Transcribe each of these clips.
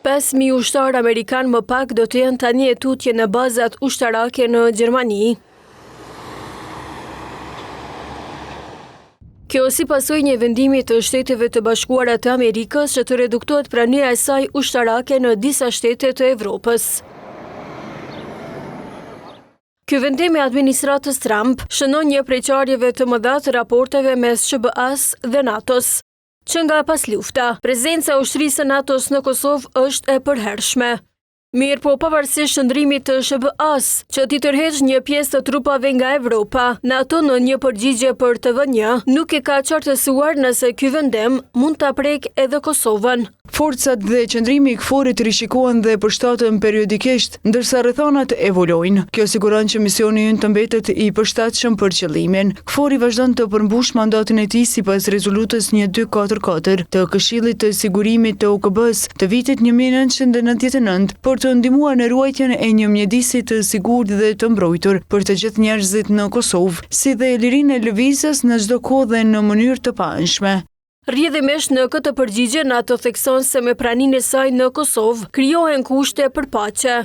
5.000 ushtarë amerikanë më pak do të jenë tani e tutje në bazat ushtarake në Gjermani. Kjo si pasojë një vendimi të Shteteve të Bashkuara të Amerikës që të reduktohet prania e saj ushtarake në disa shtete të Evropës. Ky vendim i administratës Trump shënon një prej qarjeve të mëdha të raporteve mes SBA-s dhe NATO-s, që nga pas lufta, prezenca e ushtrisë së NATO-s në Kosovë është e përhershme. Mirë po pavarësisht shëndrimit të SBA-s, që t'i tërheq një pjesë të trupave nga Evropa, NATO në një përgjigje për TVN nuk e ka qartësuar nëse ky vendim mund ta prek edhe Kosovën. Forcat dhe qëndrimi i KFOR-it rishikohen dhe përshtaten periodikisht, ndërsa rrethonat evolojnë. Kjo siguron që misioni ynë të mbetet i përshtatshëm për qëllimin. KFOR-i vazhdon të përmbush mandatin e tij sipas rezolutës 1244 të Këshillit të Sigurimit të OKB-s të vitit 1999 për të ndihmuar në ruajtjen e një mjedisi të sigurt dhe të mbrojtur për të gjithë njerëzit në Kosovë, si dhe lirinë e lëvizjes në çdo kohë dhe në mënyrë të paanshme. Rrjedhimisht në këtë përgjigje NATO thekson se me praninë e saj në Kosovë krijohen kushte për paqe.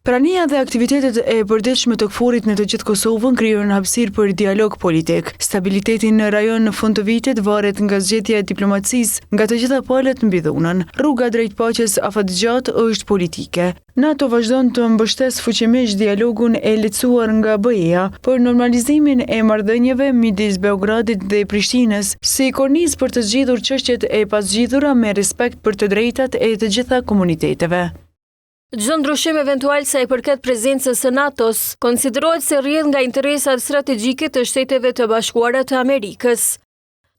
Prania dhe aktivitetet e përditshme të KFOR-it në të gjithë Kosovën krijojnë hapësirë për dialog politik. Stabiliteti në rajon në fund të vitit varet nga zgjedhja e diplomacisë nga të gjitha palët mbi dhunën. Rruga drejt paqes afatgjatë është politike. NATO vazhdon të mbështesë fuqimisht dialogun e lehtësuar nga BE-ja për normalizimin e marrëdhënieve midis Beogradit dhe Prishtinës, si kornizë për të zgjidhur çështjet e pazgjidhura me respekt për të drejtat e të gjitha komuniteteve. Çdo ndryshim eventual sa i përket prezencës së NATO-s konsiderohet se rrjedh nga interesat strategjike të Shteteve të Bashkuara të Amerikës.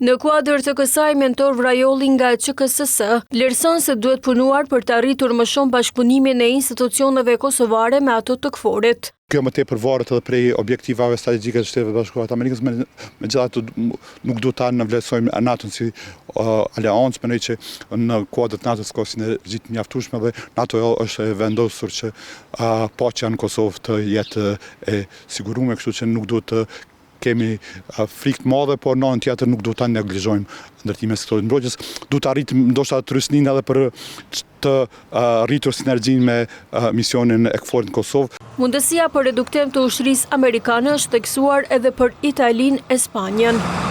Në kuadër të kësaj, mentor Vrajolli nga QKSS vlerëson se duhet punuar për të arritur më shumë bashkëpunimin e institucioneve kosovare me ato të KFOR-it. Kjo më tepër varet edhe prej objektivave strategjike të Shteteve të Bashkuara të Amerikës, megjithatë nuk duhet ta nënvlerësojmë NATO-n si aleancë, mendoj që në kuadër të NATO-s ka sinergji të mjaftueshme dhe NATO është e vendosur që paqja në Kosovë të jetë e siguruar, kështu që nuk duhet të kemi frikë të madhe, por në anën tjetër nuk duhet ta neglizhojmë ndërtimin e sektorit mbrojtjes. Duhet të arrijmë ndoshta të rysnin edhe për të rritur sinergjinë me misionin e KFOR-it në Kosovë. Mundësia për reduktim të ushtrisë amerikane është theksuar edhe për Italinë e Spanjën.